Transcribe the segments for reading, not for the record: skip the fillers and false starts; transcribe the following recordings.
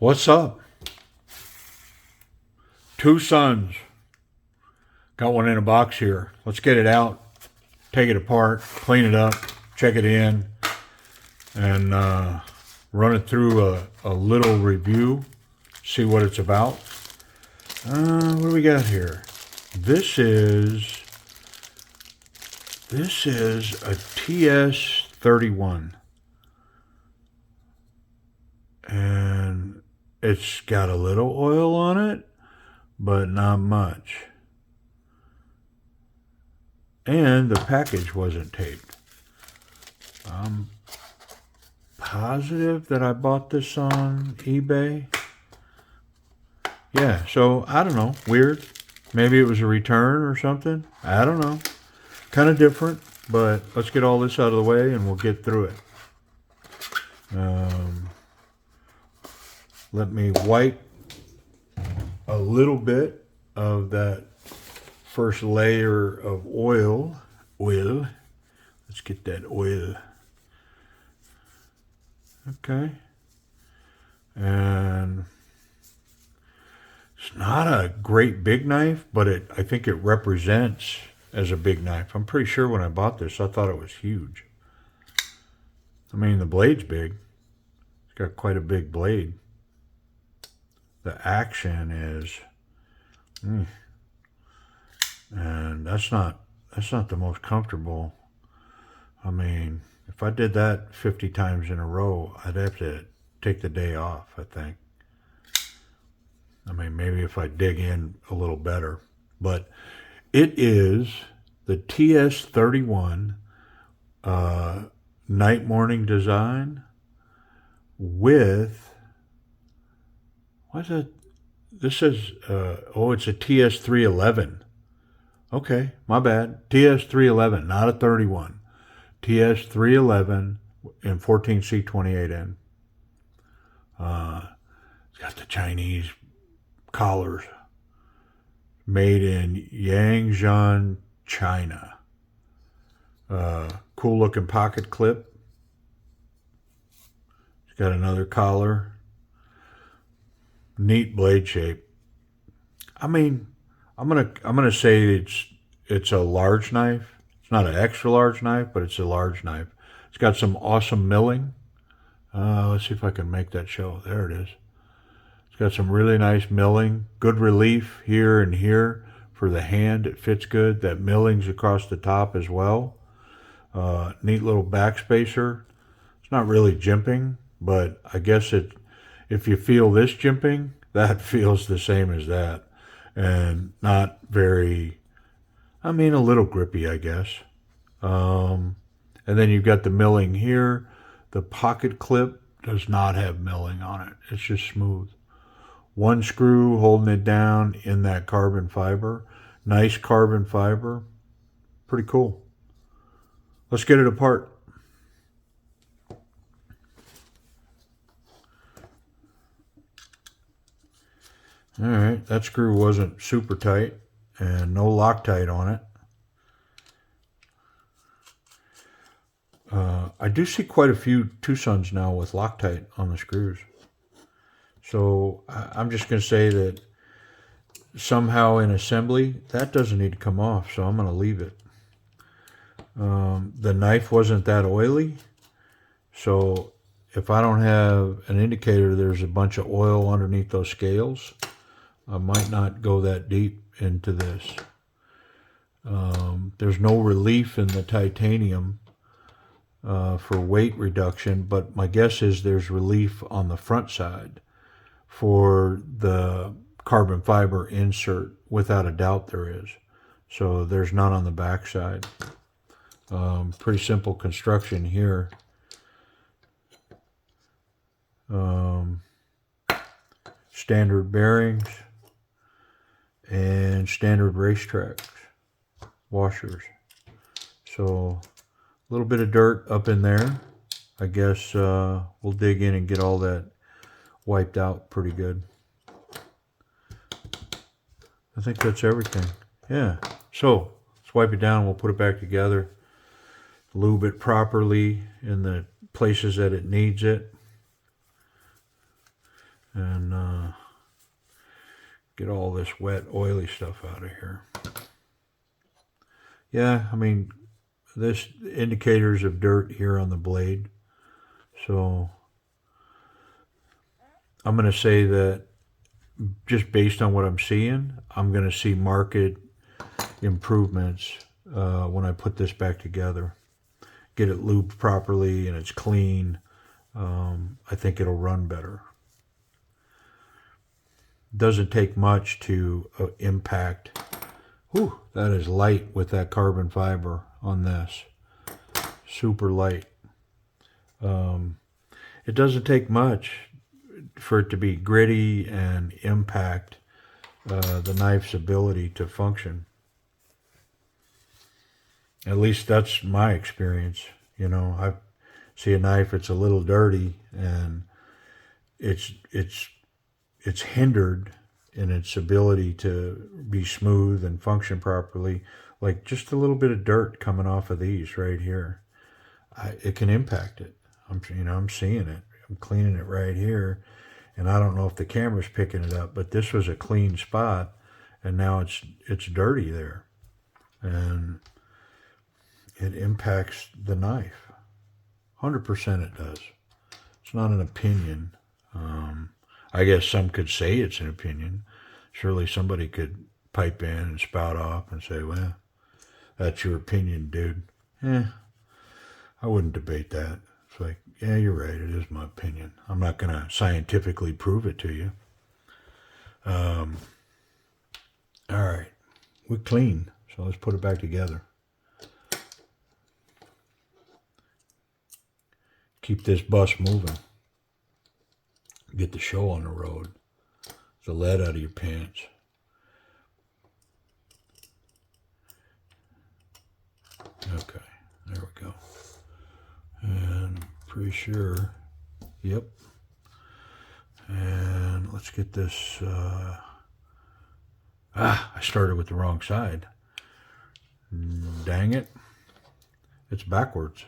What's up? TWOSUNs. Got one in a box here. Let's get it out, take it apart, clean it up, check it in, and run it through a little review, see what it's about. What do we got here? This is a TS311. And it's got a little oil on it, but not much. And the package wasn't taped. I'm positive that I bought this on eBay. Yeah, so I don't know. Weird. Maybe it was a return or something. I don't know. Kind of different, but let's get all this out of the way and we'll get through it. Let me wipe a little bit of that first layer of oil. Let's get that oil. Okay. And it's not a great big knife, but I think it represents as a big knife. I'm pretty sure when I bought this, I thought it was huge. I mean, the blade's big. It's got quite a big blade. The action is, and that's not the most comfortable. I mean, if I did that 50 times in a row, I'd have to take the day off, I think. I mean, maybe if I dig in a little better. But it is the TS311 night morning design with, what's it? This says, it's a TS311. Okay, my bad. TS311, not a 31. TS311 in 14C28N. It's got the Chinese collars. Made in Yangzhou, China. Cool looking pocket clip. It's got another collar. Neat blade shape. I mean, I'm gonna say it's a large knife. It's not an extra large knife, but it's a large knife. It's got some awesome milling. Let's see if I can make that show. There it is. It's got some really nice milling. Good relief here and here for the hand. It fits good. That milling's across the top as well. Neat little backspacer. It's not really jimping, but I guess if you feel this jimping, that feels the same as that. And not very, I mean, a little grippy, I guess. And then you've got the milling here. The pocket clip does not have milling on it. It's just smooth. One screw holding it down in that carbon fiber. Nice carbon fiber. Pretty cool. Let's get it apart. All right, that screw wasn't super tight and no Loctite on it. I do see quite a few TWOSUNs now with Loctite on the screws. So I'm just going to say that somehow in assembly, that doesn't need to come off, so I'm going to leave it. The knife wasn't that oily, so if I don't have an indicator there's a bunch of oil underneath those scales, I might not go that deep into this. There's no relief in the titanium for weight reduction, but my guess is there's relief on the front side for the carbon fiber insert. Without a doubt there is. So there's none on the back side. Pretty simple construction here. Standard bearings and standard racetrack washers. So a little bit of dirt up in there. I guess we'll dig in and get all that wiped out pretty good. I think that's everything. Yeah. So let's wipe it down. We'll put it back together. Lube it properly in the places that it needs it. and get all this wet, oily stuff out of here. Yeah, I mean, this indicators of dirt here on the blade. So I'm going to say that just based on what I'm seeing, I'm going to see marked improvements when I put this back together. Get it lubed properly and it's clean. I think it'll run better. Doesn't take much to impact. Whew, that is light with that carbon fiber on this. Super light. It doesn't take much for it to be gritty and impact the knife's ability to function. At least that's my experience. You know, I see a knife, it's a little dirty, and it's hindered in its ability to be smooth and function properly. Like just a little bit of dirt coming off of these right here, it can impact it. I'm seeing it. I'm cleaning it right here, and I don't know if the camera's picking it up, but this was a clean spot, and now it's dirty there, and it impacts the knife. 100% it does. It's not an opinion. I guess some could say it's an opinion. Surely somebody could pipe in and spout off and say, well, that's your opinion, dude. I wouldn't debate that. It's like, yeah, you're right. It is my opinion. I'm not going to scientifically prove it to you. All right. We're clean. So let's put it back together. Keep this bus moving. Get the show on the road. The lead out of your pants. Okay, there we go. And pretty sure, yep. And let's get this, I started with the wrong side. Dang it. It's backwards.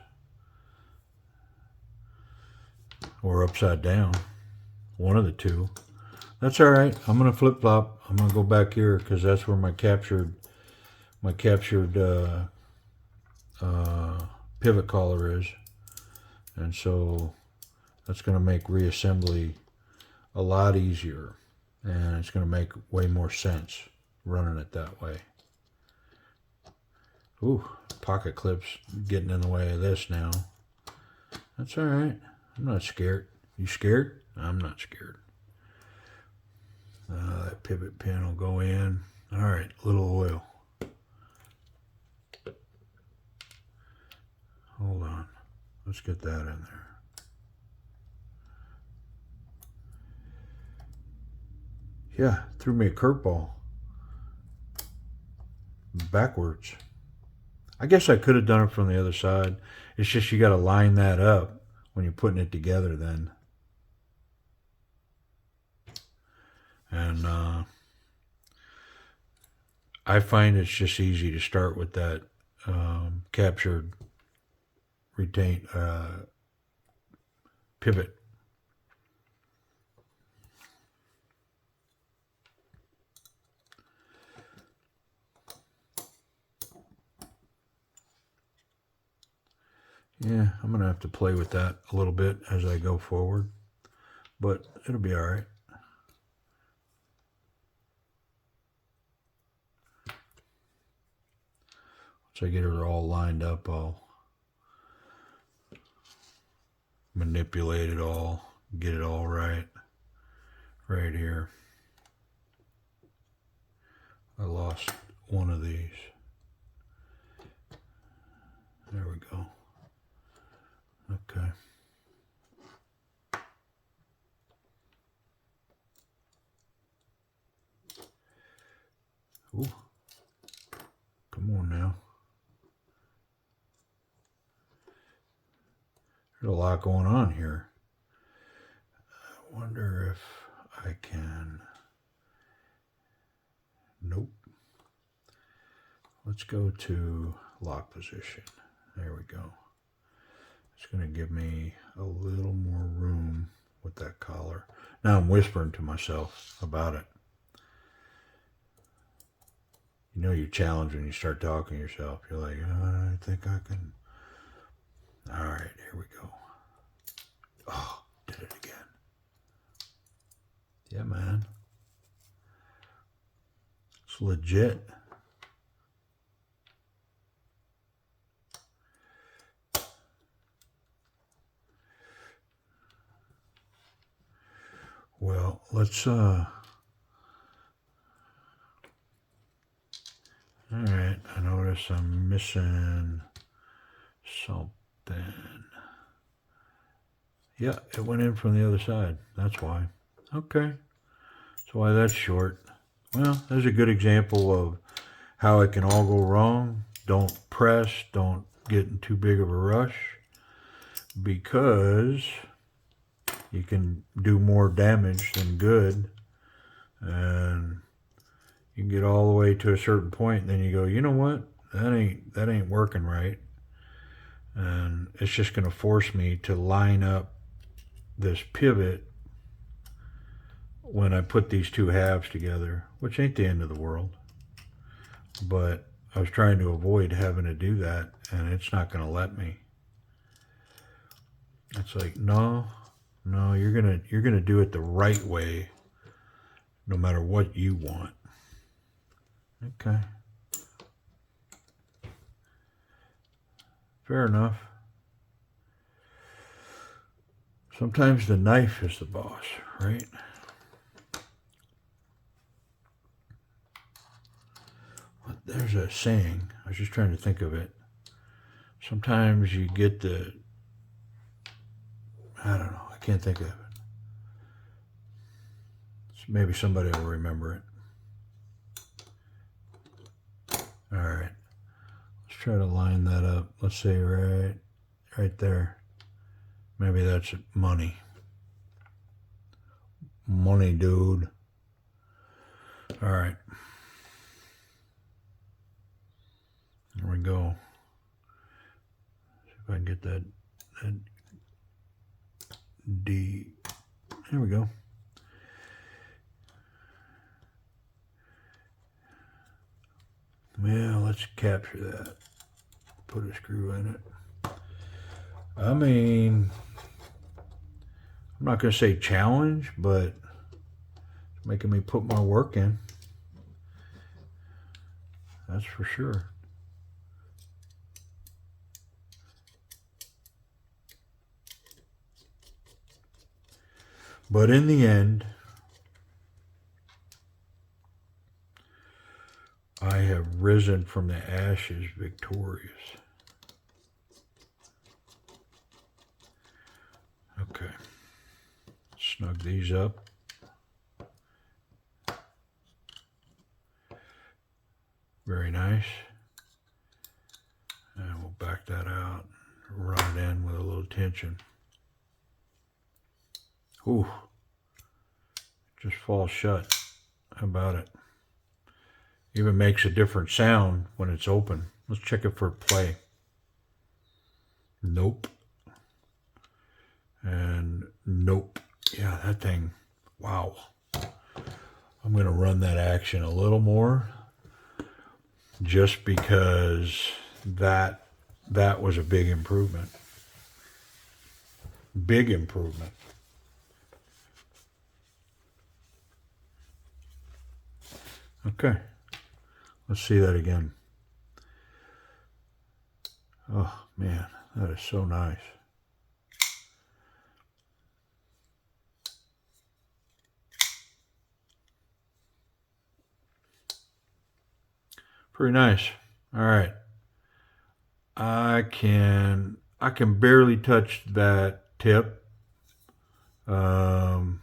Or upside down. One of the two. That's all right. I'm going to flip-flop. I'm going to go back here because that's where my captured pivot collar is. And so that's going to make reassembly a lot easier. And it's going to make way more sense running it that way. Ooh, pocket clips getting in the way of this now. That's all right. I'm not scared. You scared? I'm not scared. That pivot pin will go in. All right, a little oil. Hold on. Let's get that in there. Yeah, threw me a curveball. Backwards. I guess I could have done it from the other side. It's just you got to line that up when you're putting it together then. And I find it's just easy to start with that captured retain pivot. Yeah, I'm going to have to play with that a little bit as I go forward, but it'll be all right. Once I get it all lined up, I'll manipulate it all, get it all right here. I lost one of these. There we go. Okay. Ooh. Come on now. There's a lot going on here. I wonder if I can... Nope. Let's go to lock position. There we go. It's going to give me a little more room with that collar. Now I'm whispering to myself about it. You know you challenge when you start talking to yourself. You're like, I think I can. All right, here we go. Oh, did it again. Yeah, man. It's legit. Well, let's, all right, I notice I'm missing something. Yeah, it went in from the other side. That's why. Okay. That's why that's short. Well, there's a good example of how it can all go wrong. Don't press. Don't get in too big of a rush, because you can do more damage than good. And you can get all the way to a certain point, and then you go, you know what? That ain't working right. And it's just going to force me to line up this pivot when I put these two halves together, which ain't the end of the world. But I was trying to avoid having to do that, and it's not going to let me. It's like, no, you're gonna do it the right way, no matter what you want. Okay. Fair enough. Sometimes the knife is the boss, right? There's a saying. I was just trying to think of it. Sometimes you get the, I don't know, I can't think of it. Maybe somebody will remember it. All right. Let's try to line that up. Let's say right there. Maybe that's money. Money, dude. All right. There we go. See if I can get that D. There we go. Yeah, let's capture that. Put a screw in it. I mean, I'm not going to say challenge, but it's making me put my work in. That's for sure. But in the end, I have risen from the ashes victorious. Okay. Snug these up. Very nice. And we'll back that out, run it in with a little tension. Ooh. Just falls shut. How about it? Even makes a different sound when it's open. Let's check it for play. Nope. And nope. Yeah, that thing, wow. I'm going to run that action a little more, just because that was a big improvement. Big improvement. Okay. Let's see that again. Oh, man, that is so nice. Pretty nice. All right. I can barely touch that tip. And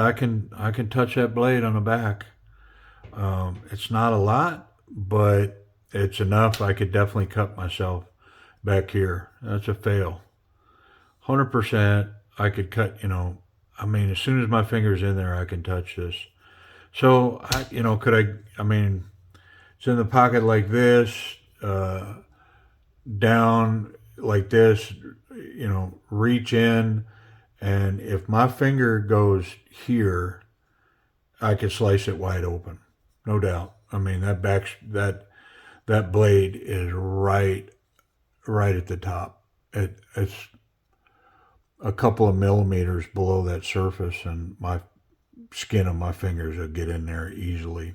I can touch that blade on the back. It's not a lot, but it's enough. I could definitely cut myself back here. That's a fail. 100%. I could cut, I mean, as soon as my finger's in there, I can touch this. So, it's in the pocket like this, down like this, reach in And if my finger goes here, I could slice it wide open, no doubt. I mean, that blade is right at the top. It's a couple of millimeters below that surface, and my skin of my fingers will get in there easily.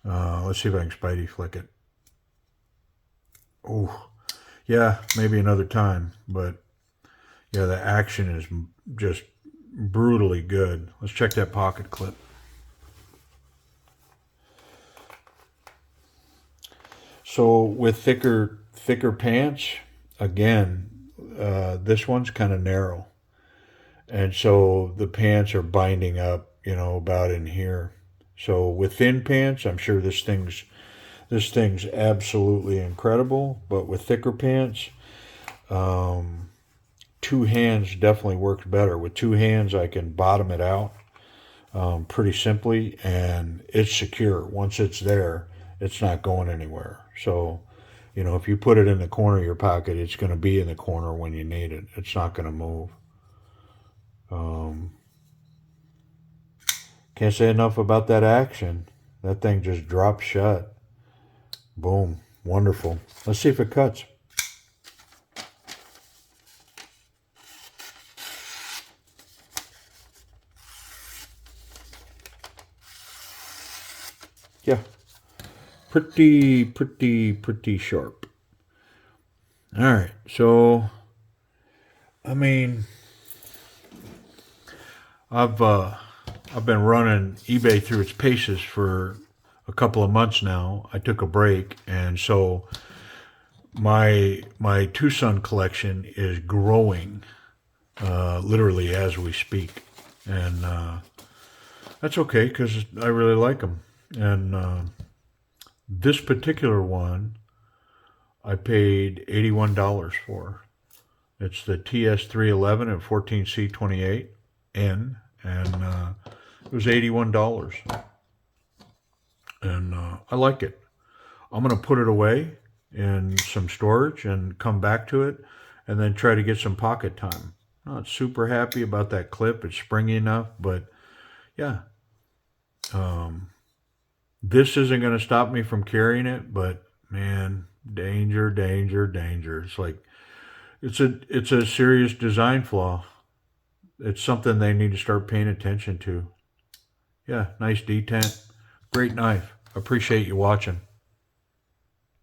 Let's see if I can Spidey flick it. Oh, yeah, maybe another time, but yeah, the action is just brutally good. Let's check that pocket clip. So with thicker pants, again, this one's kind of narrow, and so the pants are binding up, about in here. So with thin pants, I'm sure this thing's absolutely incredible. But with thicker pants, two hands definitely works better. With two hands, I can bottom it out pretty simply, and it's secure. Once it's there, it's not going anywhere. So, if you put it in the corner of your pocket, it's going to be in the corner when you need it. It's not going to move. Can't say enough about that action. That thing just drops shut. Boom. Wonderful. Let's see if it cuts. Yeah. Pretty sharp. All right. So, I mean, I've been running eBay through its paces for a couple of months now. I took a break, and so my TWOSUN collection is growing literally as we speak, and that's okay because I really like them. And this particular one, I paid $81 for. It's the TS311 and 14C28N, and it was $81. And I like it. I'm going to put it away in some storage and come back to it, and then try to get some pocket time. Not super happy about that clip. It's springy enough, but yeah. This isn't going to stop me from carrying it, but man, danger. It's like, it's a serious design flaw. It's something they need to start paying attention to. Yeah, nice detent. Great knife. Appreciate you watching.